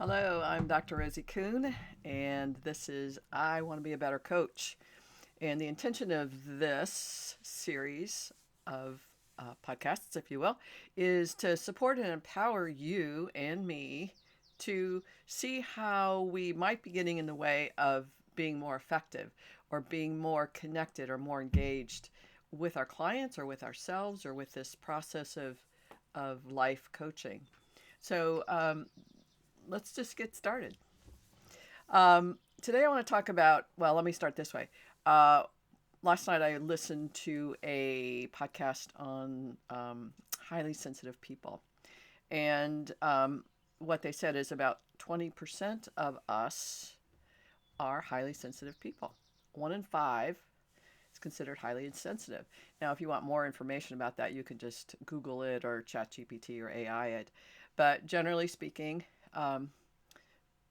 Hello, I'm Dr. Rosie Kuhn, and this is I Want to Be a Better Coach. And the intention of this series of podcasts, if you will, is to support and empower you and me to see how we might be getting in the way of being more effective or being more connected or more engaged with our clients or with ourselves or with this process of life coaching. So let's just get started. Today I want to talk about, well, let me start this way. Uh, Last night I listened to a podcast on highly sensitive people. And what they said is about 20% of us are highly sensitive people. One in five is considered highly insensitive. Now, if you want more information about that, you can just Google it or ChatGPT or AI it. But generally speaking,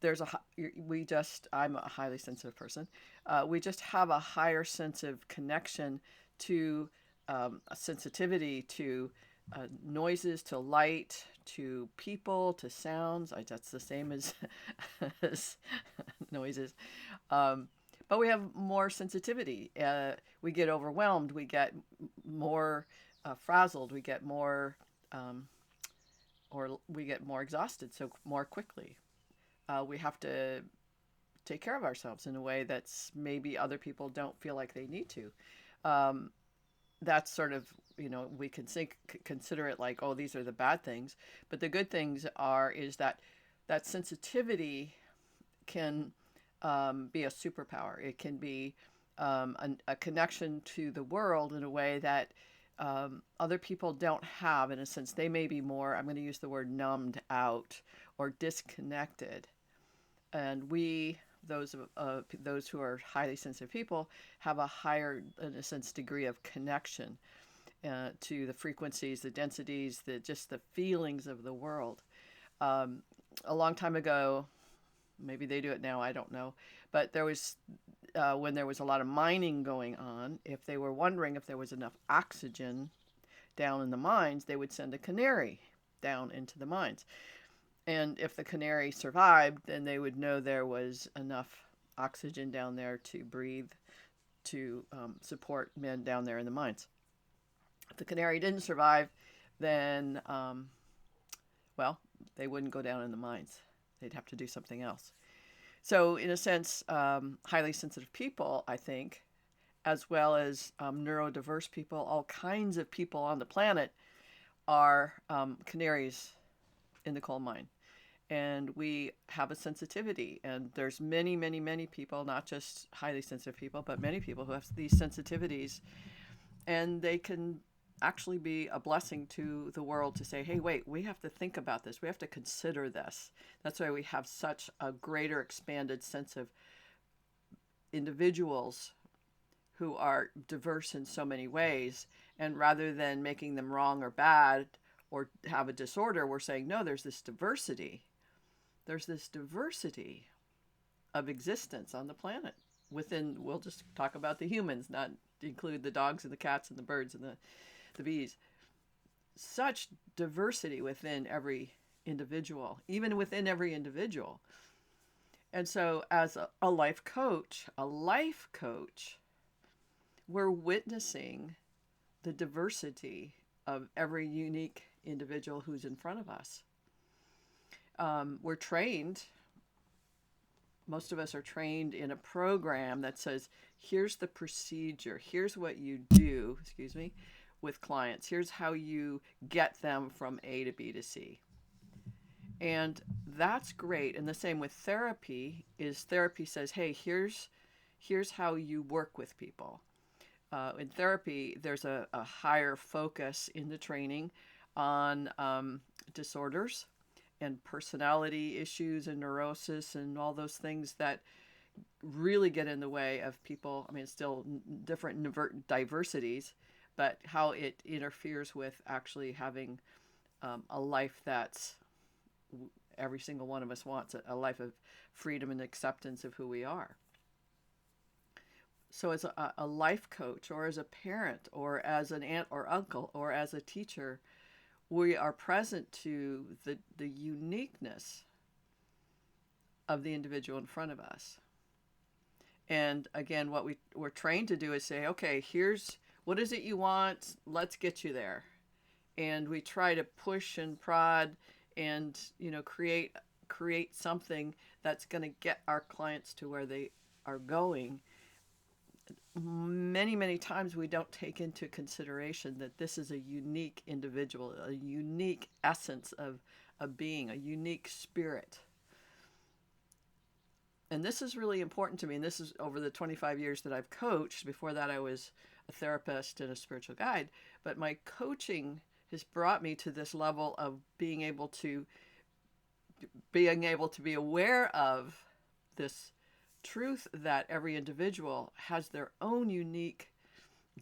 there's a we just I'm a highly sensitive person. We just have a higher sense of connection to a sensitivity to noises, to light, to people, to sounds. That's the same as, as noises. Um, but we have more sensitivity. We get overwhelmed. We get more frazzled. We get more, um, or we get more exhausted so more quickly. We have to take care of ourselves in a way that's maybe other people don't feel like they need to. Um, that's sort of, we can consider it like, oh, these are the bad things, but the good things is that sensitivity can be a superpower. It can be a connection to the world in a way that other people don't have. In a sense, they may be more, I'm going to use the word numbed out or disconnected, and those who are highly sensitive people have a higher, in a sense, degree of connection to the frequencies, the densities, just the feelings of the world. Um, a long time ago, maybe they do it now, I don't know, but there was when there was a lot of mining going on, if they were wondering if there was enough oxygen down in the mines, they would send a canary down into the mines. And if the canary survived, then they would know there was enough oxygen down there to breathe to support men down there in the mines. If the canary didn't survive, then, well, they wouldn't go down in the mines. They'd have to do something else. So, in a sense, highly sensitive people, I think, as well as neurodiverse people, all kinds of people on the planet are canaries in the coal mine. And we have a sensitivity, and there's many people, not just highly sensitive people, but many people who have these sensitivities, and they can actually be a blessing to the world to say, hey, wait, we have to think about this, we have to consider this. That's why we have such a greater expanded sense of individuals who are diverse in so many ways, and rather than making them wrong or bad or have a disorder, we're saying no, there's this diversity of existence on the planet. We'll just talk about the humans, not include the dogs and the cats and the birds and the bees. Such diversity within every individual, even within every individual. And so, as a life coach, we're witnessing the diversity of every unique individual who's in front of us. We're trained, most of us are trained in a program that says, here's the procedure, here's what you do, excuse me, with clients, here's how you get them from A to B to C. And that's great. And the same with therapy is therapy says, hey, here's how you work with people. In therapy, there's a higher focus in the training on disorders and personality issues and neurosis and all those things that really get in the way of people. I mean, it's still different diversities, but how it interferes with actually having a life that's every single one of us wants, a life of freedom and acceptance of who we are. So, as a life coach, or as a parent, or as an aunt or uncle, or as a teacher, we are present to the uniqueness of the individual in front of us. And again, what we're trained to do is say, okay, here's what is it you want? Let's get you there. And we try to push and prod and, create something that's going to get our clients to where they are going. Many, many times we don't take into consideration that this is a unique individual, a unique essence of a being, a unique spirit. And this is really important to me. And this is over the 25 years that I've coached. Before that, I was a therapist and a spiritual guide. But my coaching has brought me to this level of being able to be aware of this truth that every individual has their own unique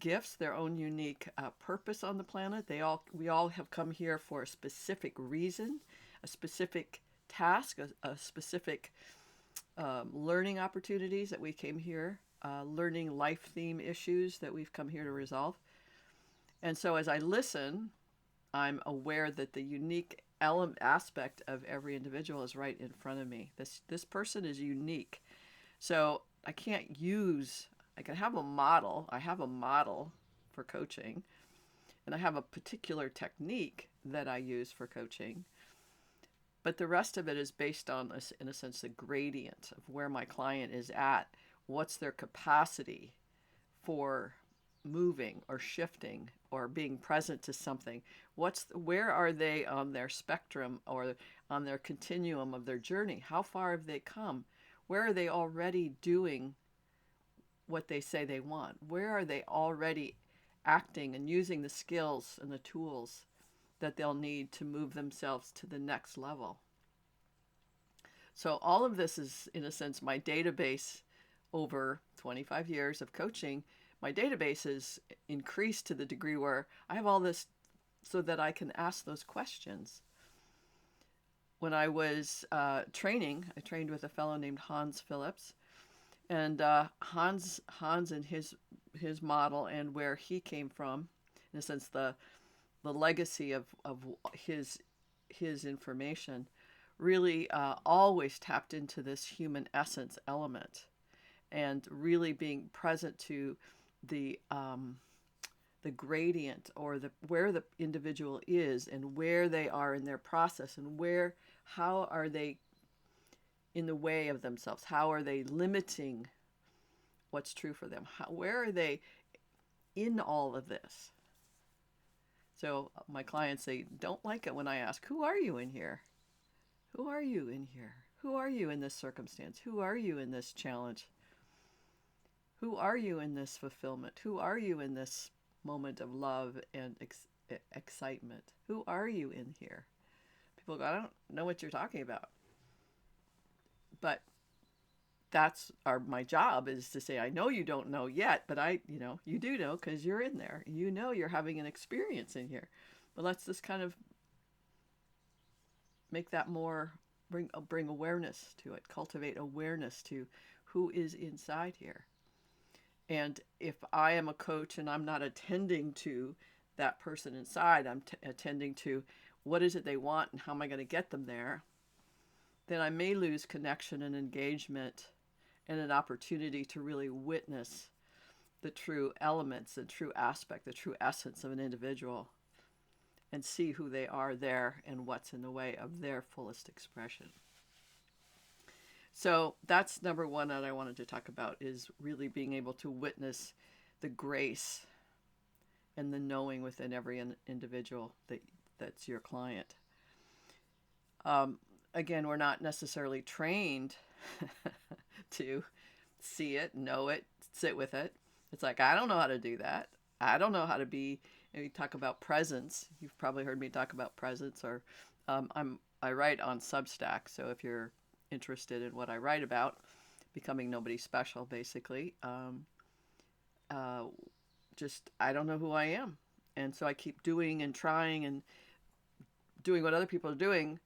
gifts, their own unique purpose on the planet. We all have come here for a specific reason, a specific task, a specific learning opportunities that we came here, learning life theme issues that we've come here to resolve. And so as I listen, I'm aware that the unique aspect of every individual is right in front of me. This person is unique. So I can have a model. I have a model for coaching, and I have a particular technique that I use for coaching. But the rest of it is based on, in a sense, the gradient of where my client is at. What's their capacity for moving or shifting or being present to something? Where are they on their spectrum or on their continuum of their journey? How far have they come? Where are they already doing what they say they want? Where are they already acting and using the skills and the tools that they'll need to move themselves to the next level? So all of this is, in a sense, my database over 25 years of coaching. My database is increased to the degree where I have all this so that I can ask those questions. When I was training, I trained with a fellow named Hans Phillips, and Hans and his model and where he came from, in a sense, the legacy of his information, really always tapped into this human essence element, and really being present to the gradient or where the individual is and where they are in their process, and how are they in the way of themselves? How are they limiting what's true for them? Where are they in all of this? So my clients, they don't like it when I ask, who are you in here? Who are you in here? Who are you in this circumstance? Who are you in this challenge? Who are you in this fulfillment? Who are you in this moment of love and excitement? Who are you in here? People go, I don't know what you're talking about. But that's my job, is to say, I know you don't know yet, but you do know because you're in there. You know you're having an experience in here. But let's just kind of make that more, bring awareness to it, cultivate awareness to who is inside here. And if I am a coach and I'm not attending to that person inside, I'm attending to what is it they want and how am I going to get them there, then I may lose connection and engagement and an opportunity to really witness the true elements, the true aspect, the true essence of an individual, and see who they are there and what's in the way of their fullest expression. So that's number one that I wanted to talk about, is really being able to witness the grace and the knowing within every individual that's your client. Again, we're not necessarily trained to see it, know it, sit with it. It's like, I don't know how to do that. I don't know how to be. You talk about presence. You've probably heard me talk about presence, or I write on Substack. So if you're interested in what I write about, becoming nobody special, basically, just I don't know who I am, and so I keep doing and trying and doing what other people are doing,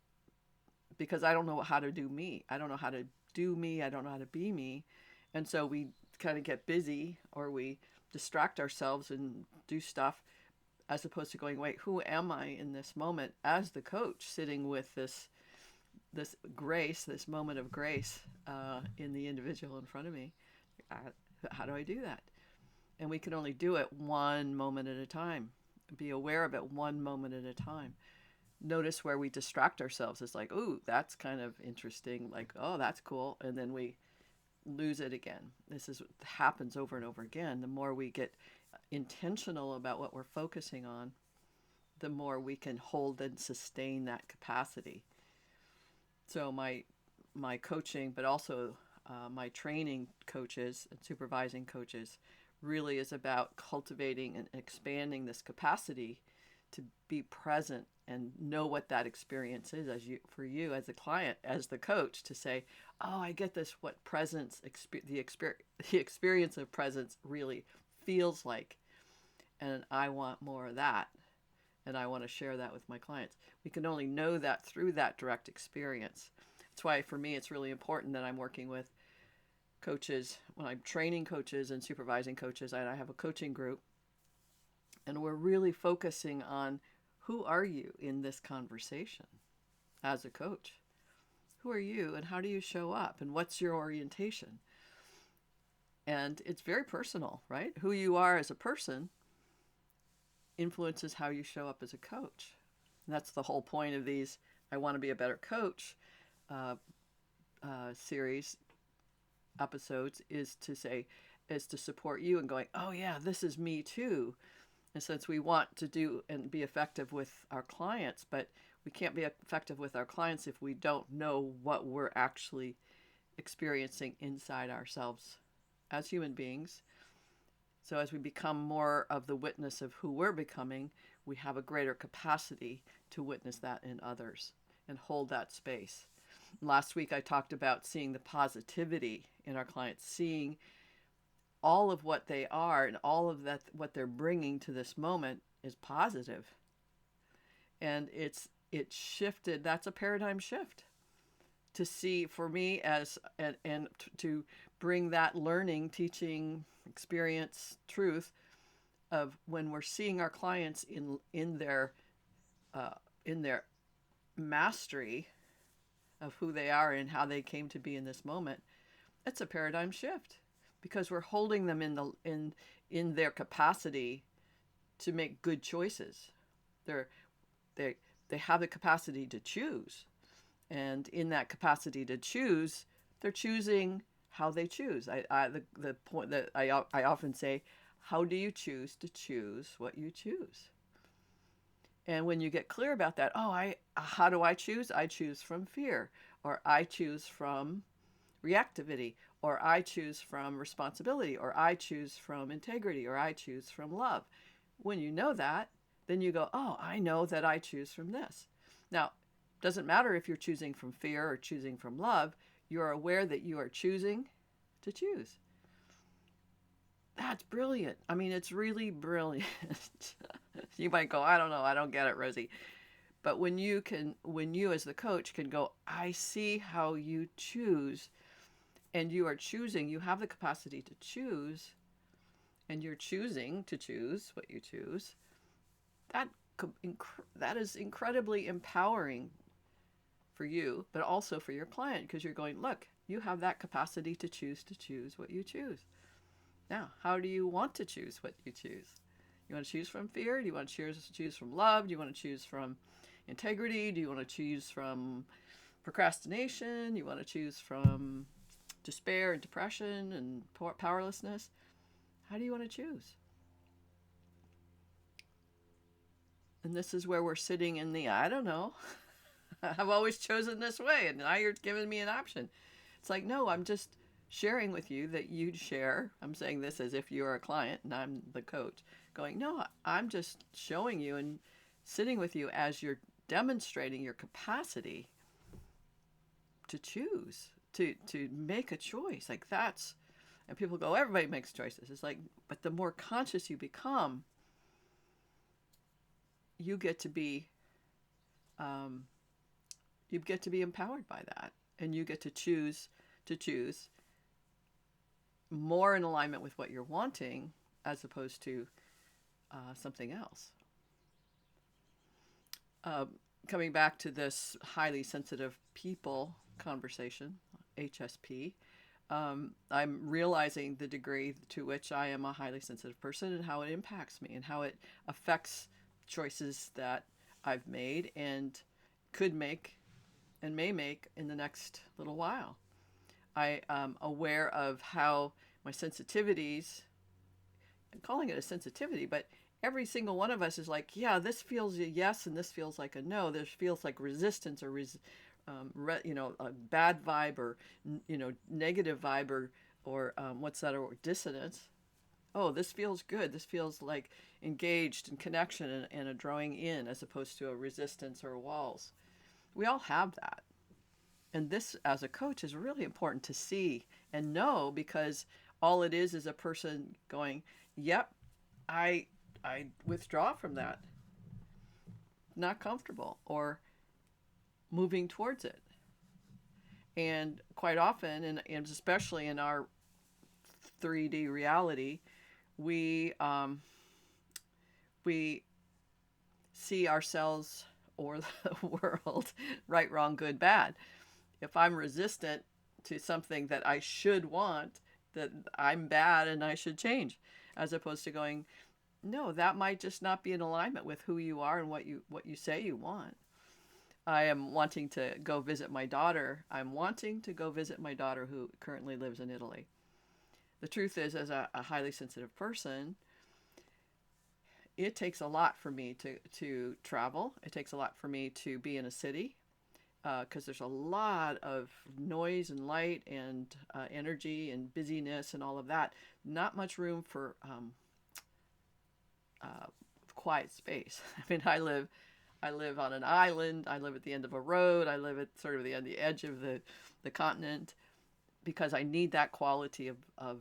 because I don't know how to do me. I don't know how to do me. I don't know how to be me. And so we kind of get busy, or we distract ourselves and do stuff, as opposed to going, wait, who am I in this moment as the coach, sitting with this this grace, this moment of grace in the individual in front of me. How do I do that? And we can only do it one moment at a time. Be aware of it one moment at a time. Notice where we distract ourselves. It's like, ooh, that's kind of interesting. Like, oh, that's cool. And then we lose it again. This is what happens over and over again. The more we get intentional about what we're focusing on, the more we can hold and sustain that capacity. So my coaching, but also my training coaches and supervising coaches, really is about cultivating and expanding this capacity to be present and know what that experience is for you as a client, as the coach, to say, oh, I get this, what presence, the experience of presence really feels like, and I want more of that, and I want to share that with my clients. We can only know that through that direct experience. That's why for me it's really important that I'm working with coaches, when I'm training coaches and supervising coaches, and I have a coaching group, and we're really focusing on who are you in this conversation as a coach? Who are you, and how do you show up, and what's your orientation? And it's very personal, right? Who you are as a person influences how you show up as a coach. And that's the whole point of these I Want to Be a Better Coach series episodes, is to support you in going, oh yeah, this is me too. And since we want to do and be effective with our clients, but we can't be effective with our clients if we don't know what we're actually experiencing inside ourselves as human beings. So as we become more of the witness of who we're becoming, we have a greater capacity to witness that in others and hold that space. Last week I talked about seeing the positivity in our clients, seeing all of what they are and all of that, what they're bringing to this moment is positive. And it shifted. That's a paradigm shift to see for me as, and to bring that learning, teaching, experience, truth of when we're seeing our clients in their mastery of who they are and how they came to be in this moment. It's a paradigm shift, because we're holding them in their capacity to make good choices. They have the capacity to choose, and in that capacity to choose, they're choosing how they choose. The point that I often say, how do you choose to choose what you choose? And when you get clear about that, how do I choose? I choose from fear, or I choose from reactivity, or I choose from responsibility, or I choose from integrity, or I choose from love. When you know that, then you go, oh, I know that I choose from this. Now, it doesn't matter if you're choosing from fear or choosing from love, you're aware that you are choosing to choose. That's brilliant. I mean, it's really brilliant. You might go, I don't know, I don't get it, Rosie. But when you as the coach can go, I see how you choose, and you are choosing, you have the capacity to choose, and you're choosing to choose what you choose, that is incredibly empowering for you, but also for your client, because you're going, look, you have that capacity to choose what you choose. Now, how do you want to choose what you choose? You want to choose from fear? Do you want to choose from love? Do you want to choose from integrity? Do you want to choose from procrastination? You want to choose from despair and depression and powerlessness? How do you want to choose? And this is where we're sitting in the, I don't know, I've always chosen this way, and now you're giving me an option. It's like, no, I'm just sharing with you that you'd share. I'm saying this as if you're a client and I'm the coach, going, no, I'm just showing you and sitting with you as you're demonstrating your capacity to choose, to make a choice. Like, that's, and people go, everybody makes choices. It's like, but the more conscious you become, you get to be empowered by that, and you get to choose more in alignment with what you're wanting, as opposed to something else. coming back to this highly sensitive people conversation, HSP, I'm realizing the degree to which I am a highly sensitive person and how it impacts me and how it affects choices that I've made and could make and may make in the next little while. I am aware of how my sensitivities, I'm calling it a sensitivity, but every single one of us is like, yeah, this feels a yes and this feels like a no. This feels like resistance or a bad vibe or negative vibe or what's that, or dissonance. Oh, this feels good. This feels like engaged and connection and a drawing in as opposed to a resistance or walls. We all have that. And this, as a coach, is really important to see and know, because all it is a person going, yep, I I withdraw from that, not comfortable, or moving towards it. And quite often, and especially in our 3D reality, we we see ourselves or the world right, wrong, good, bad. If I'm resistant to something that I should want, that I'm bad and I should change, as opposed to going, no, that might just not be in alignment with who you are and what you say you want. I am wanting to go visit my daughter. I'm wanting to go visit my daughter who currently lives in Italy. The truth is, as a highly sensitive person, it takes a lot for me to travel. It takes a lot for me to be in a city, because there's a lot of noise and light and energy and busyness and all of that. Not much room for uh, quiet space. I mean, I live on an island. I live at the end of a road. I live at sort of the edge of the continent, because I need that quality of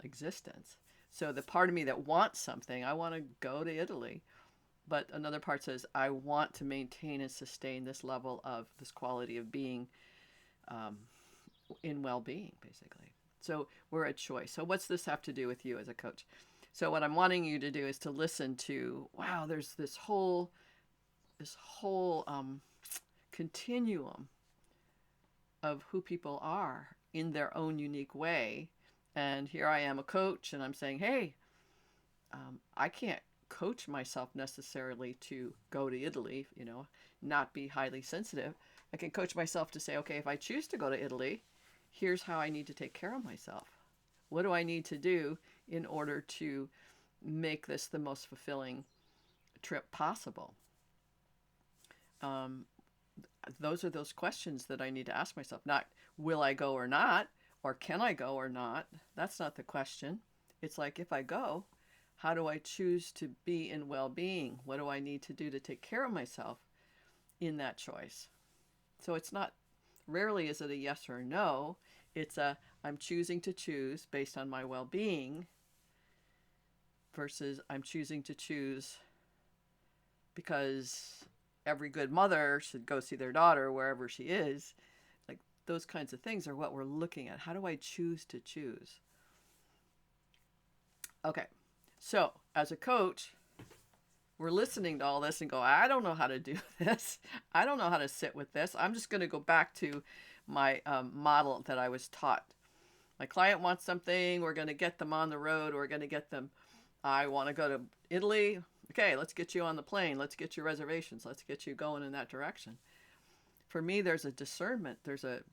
existence. So the part of me that wants something, I want to go to Italy. But another part says, I want to maintain and sustain this level of this quality of being, um, in well being, basically. So we're at choice. So, what's this have to do with you as a coach? So, what I'm wanting you to do is to listen to, wow, there's this whole continuum of who people are in their own unique way. And here I am, a coach, and I'm saying, hey, I can't coach myself necessarily to go to Italy, not be highly sensitive. I can coach myself to say, okay, if I choose to go to Italy, here's how I need to take care of myself. What do I need to do in order to make this the most fulfilling trip possible? Um, those are those questions that I need to ask myself. Not will I go or not, or can I go or not? That's not the question. It's like, if I go, how do I choose to be in well being? What do I need to do to take care of myself in that choice? So it's not, rarely is it a yes or a no. It's a, I'm choosing to choose based on my well being, versus I'm choosing to choose because every good mother should go see their daughter wherever she is. Like, those kinds of things are what we're looking at. How do I choose to choose? Okay, so as a coach, we're listening to all this and go, I don't know how to do this. I don't know how to sit with this. I'm just going to go back to my model that I was taught. My client wants something. We're going to get them on the road. We're going to get them. I want to go to Italy. Okay, let's get you on the plane. Let's get your reservations. Let's get you going in that direction. For me, there's a discernment.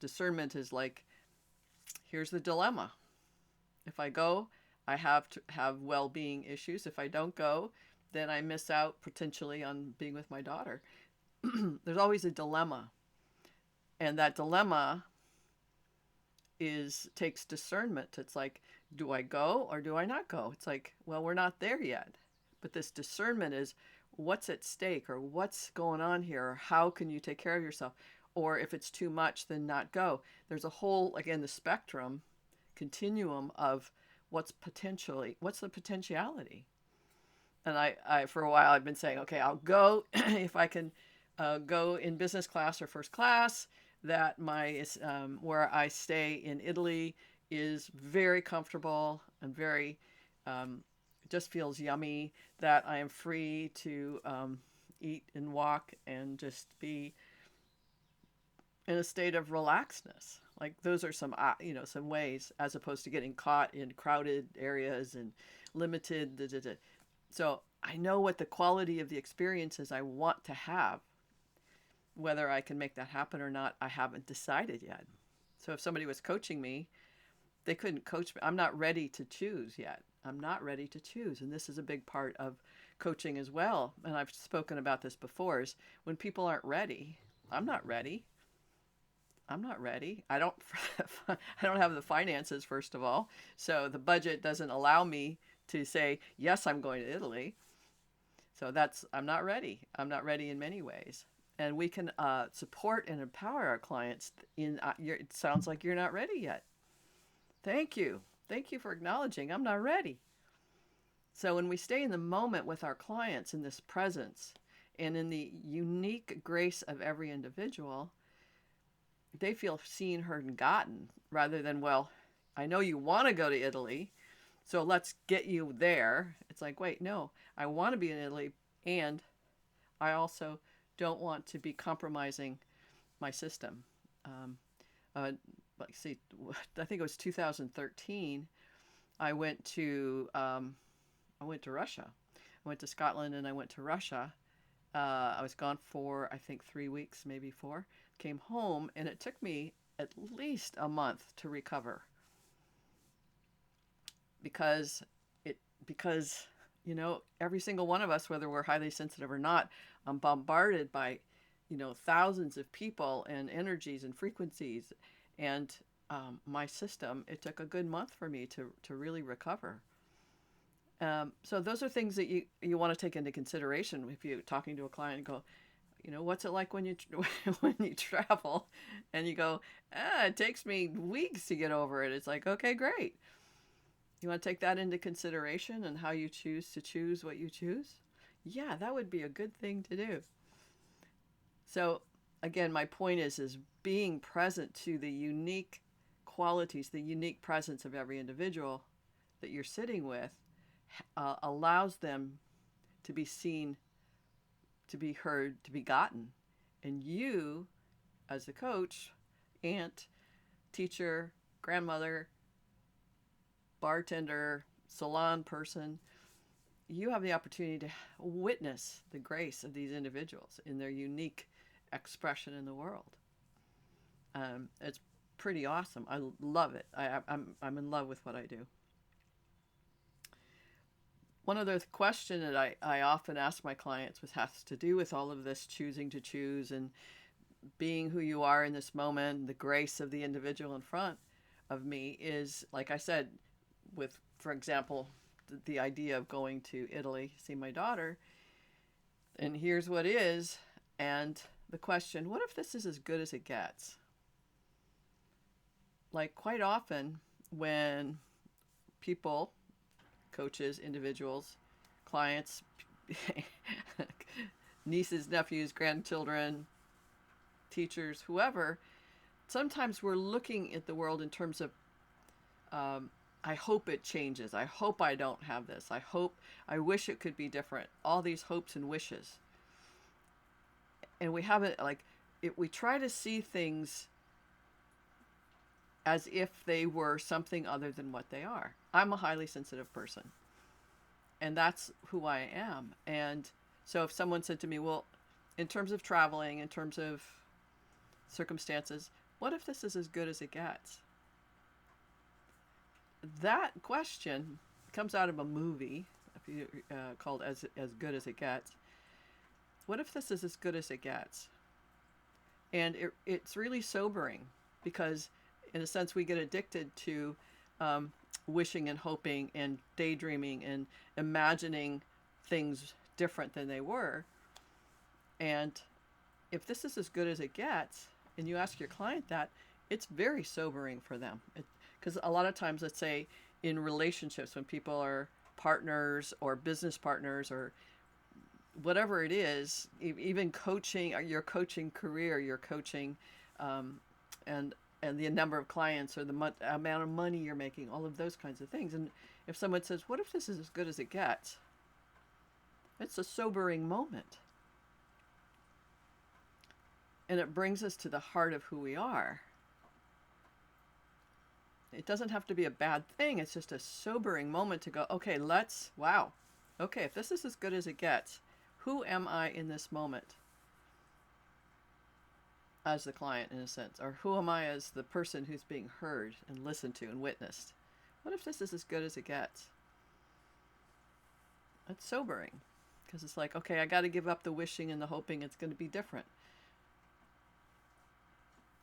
Discernment is like, here's the dilemma. If I go, I have to have well-being issues. If I don't go, then I miss out potentially on being with my daughter. There's always a dilemma. And that dilemma takes discernment. It's like, do I go or do I not go? It's like, well, we're not there yet. But this discernment is, what's at stake, or what's going on here, or how can you take care of yourself? Or if it's too much, then not go. There's a whole, again, the spectrum, continuum of what's the potentiality. And I for a while, I've been saying, okay, I'll go if I can go in business class or first class, that where I stay in Italy is very comfortable and very, just feels yummy, that I am free to eat and walk and just be in a state of relaxedness. Like those are some, some ways, as opposed to getting caught in crowded areas and limited. Da, da, da. So I know what the quality of the experiences I want to have. Whether I can make that happen or not, I haven't decided yet. So if somebody was coaching me, they couldn't coach me. I'm not ready to choose yet. I'm not ready to choose. And this is a big part of coaching as well. And I've spoken about this before, is when people aren't ready. I'm not ready. I'm not ready. I don't I don't have the finances, first of all. So the budget doesn't allow me to say, yes, I'm going to Italy. So I'm not ready. I'm not ready in many ways. And we can support and empower our clients it sounds like you're not ready yet. Thank you. Thank you for acknowledging I'm not ready. So when we stay in the moment with our clients, in this presence and in the unique grace of every individual, they feel seen, heard, and gotten, rather than, well, I know you want to go to Italy, so let's get you there. It's like, wait, no, I want to be in Italy, and I also don't want to be compromising my system. I think it was 2013. I went to Russia. I went to Scotland and I went to Russia. I was gone for, I think, 3 weeks, maybe 4. Came home, and it took me at least a month to recover. Because every single one of us, whether we're highly sensitive or not, I'm bombarded by, thousands of people and energies and frequencies. And my system, it took a good month for me to really recover. So those are things that you want to take into consideration if you're talking to a client and go, what's it like when you when you travel, and you go, it takes me weeks to get over it. It's like, okay, great. You want to take that into consideration and how you choose what you choose? Yeah, that would be a good thing to do. So again, my point is being present to the unique qualities, the unique presence of every individual that you're sitting with, allows them to be seen, to be heard, to be gotten. And you, as a coach, aunt, teacher, grandmother, bartender, salon person, you have the opportunity to witness the grace of these individuals in their unique expression in the world. It's pretty awesome. I love it. I'm in love with what I do. One other question that I often ask my clients, which has to do with all of this choosing to choose and being who you are in this moment, the grace of the individual in front of me, is, like I said, with, for example, the idea of going to Italy, see my daughter, and here's what is, and the question, what if this is as good as it gets? Like, quite often when people, coaches, individuals, clients, nieces, nephews, grandchildren, teachers, whoever, sometimes we're looking at the world in terms of, I hope it changes. I hope I don't have this. I wish it could be different. All these hopes and wishes. And we haven't, we try to see things as if they were something other than what they are. I'm a highly sensitive person, and that's who I am. And so if someone said to me, well, in terms of traveling, in terms of circumstances, what if this is as good as it gets? That question comes out of a movie called As Good as It Gets. What if this is as good as it gets? And it's really sobering, because in a sense we get addicted to wishing and hoping and daydreaming and imagining things different than they were. And if this is as good as it gets, and you ask your client that, it's very sobering for them. Because a lot of times, let's say in relationships, when people are partners or business partners or whatever it is, even coaching, your coaching career, your coaching, and the number of clients or the amount of money you're making, all of those kinds of things. And if someone says, what if this is as good as it gets? It's a sobering moment. And it brings us to the heart of who we are. It doesn't have to be a bad thing. It's just a sobering moment to go, okay, wow. Okay, if this is as good as it gets, who am I in this moment as the client, in a sense? Or who am I as the person who's being heard and listened to and witnessed? What if this is as good as it gets? It's sobering, because it's like, okay, I got to give up the wishing and the hoping it's going to be different.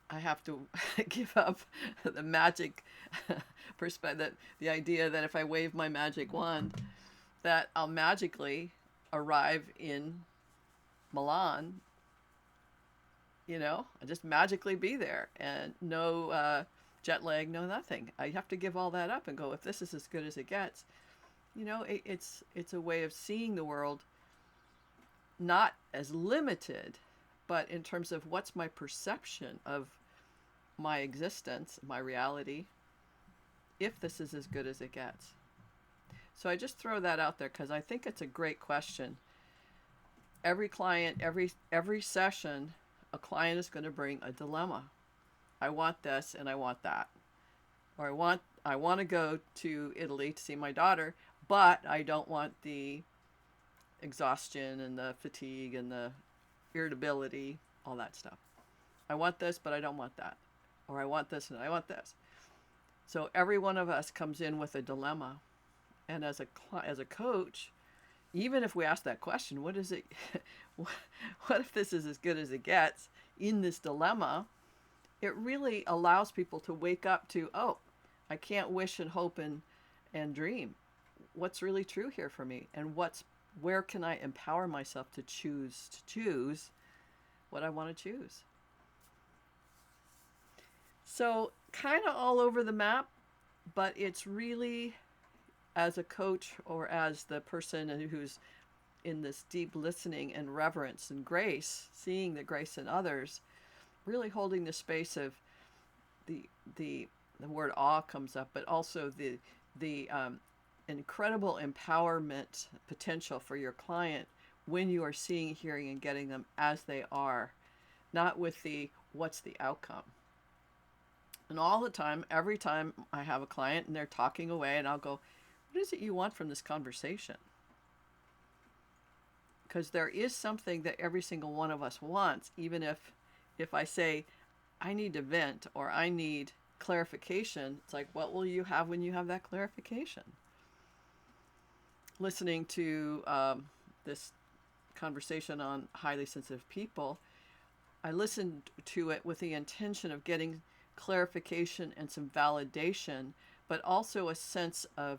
I have to give up the magic perspective, the idea that if I wave my magic wand, that I'll magically arrive in Milan, I just magically be there, and no jet lag, no nothing. I have to give all that up and go, if this is as good as it gets, it's a way of seeing the world not as limited, but in terms of what's my perception of my existence, my reality, if this is as good as it gets. So I just throw that out there because I think it's a great question. Every client, every session, a client is going to bring a dilemma. I want this and I want that. Or I want to go to Italy to see my daughter, but I don't want the exhaustion and the fatigue and the irritability, all that stuff. I want this, but I don't want that. Or I want this and I want this. So every one of us comes in with a dilemma. And as a coach, even if we ask that question, what is it? What if this is as good as it gets in this dilemma? It really allows people to wake up to, oh, I can't wish and hope and dream. What's really true here for me? And where can I empower myself to choose what I want to choose? So kind of all over the map, but it's really, as a coach or as the person who's in this deep listening and reverence and grace, seeing the grace in others, really holding the space of the word awe comes up, but also the incredible empowerment potential for your client when you are seeing, hearing, and getting them as they are, not with the what's the outcome. And all the time, every time I have a client and they're talking away, and I'll go, what is it you want from this conversation? Because there is something that every single one of us wants, even if I say, I need to vent or I need clarification, it's like, what will you have when you have that clarification? Listening to this conversation on highly sensitive people, I listened to it with the intention of getting clarification and some validation, but also a sense of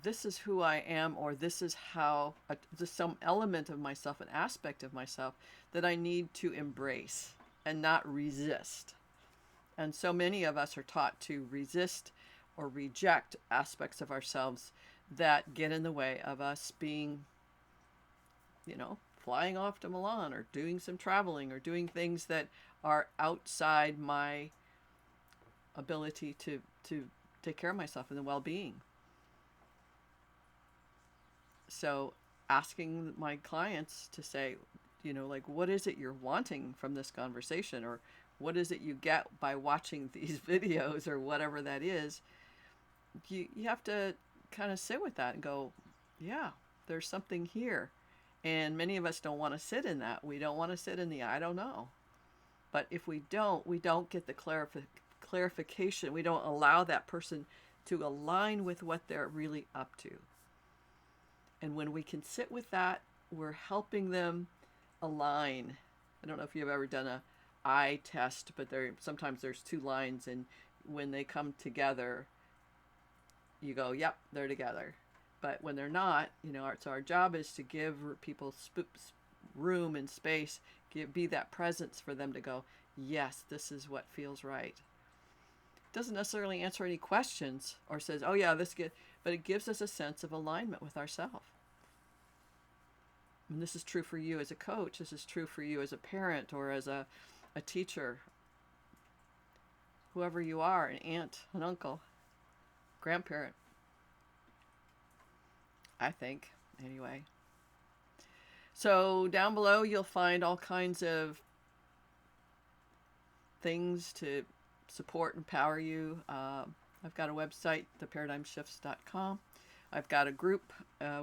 this is who I am, or this is how, there's some element of myself, an aspect of myself that I need to embrace and not resist. And so many of us are taught to resist or reject aspects of ourselves that get in the way of us being, flying off to Milan or doing some traveling or doing things that are outside my ability to take care of myself and the well-being. So asking my clients to say, what is it you're wanting from this conversation, or what is it you get by watching these videos, or whatever that is, you have to kind of sit with that and go, yeah, there's something here. And many of us don't want to sit in that. We don't want to sit in the I don't know. But if we don't get the clarification. We don't allow that person to align with what they're really up to. And when we can sit with that, we're helping them align. I don't know if you've ever done a eye test, but sometimes there's two lines, and when they come together, you go, yep, they're together. But when they're not, so our job is to give people room and space, be that presence for them to go, yes, this is what feels right. It doesn't necessarily answer any questions or says, oh yeah, but it gives us a sense of alignment with ourselves. And this is true for you as a coach. This is true for you as a parent or as a teacher. Whoever you are, an aunt, an uncle, grandparent. I think, anyway. So down below, you'll find all kinds of things to support and empower you. I've got a website, theparadigmshifts.com. I've got a group.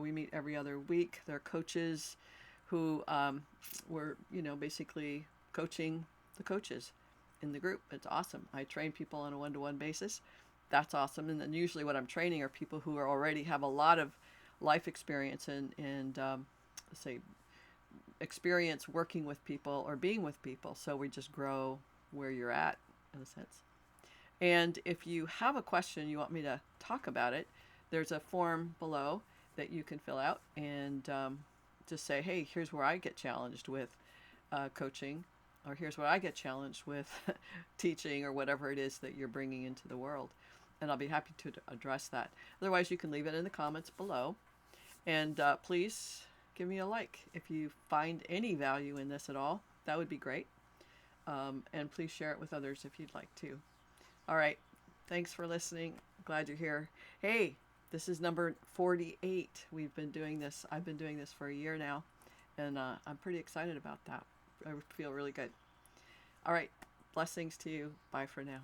We meet every other week. They're coaches who were, basically coaching the coaches in the group. It's awesome. I train people on a one-to-one basis. That's awesome. And then usually what I'm training are people who are already have a lot of life experience and say experience working with people or being with people. So we just grow where you're at in a sense. And if you have a question, you want me to talk about it, there's a form below that you can fill out and just say, hey, here's where I get challenged with coaching, or here's where I get challenged with teaching, or whatever it is that you're bringing into the world. And I'll be happy to address that. Otherwise, you can leave it in the comments below. And please give me a like if you find any value in this at all. That would be great. And please share it with others if you'd like to. All right. Thanks for listening. Glad you're here. Hey, this is number 48. We've been doing this. I've been doing this for a year now. And I'm pretty excited about that. I feel really good. All right. Blessings to you. Bye for now.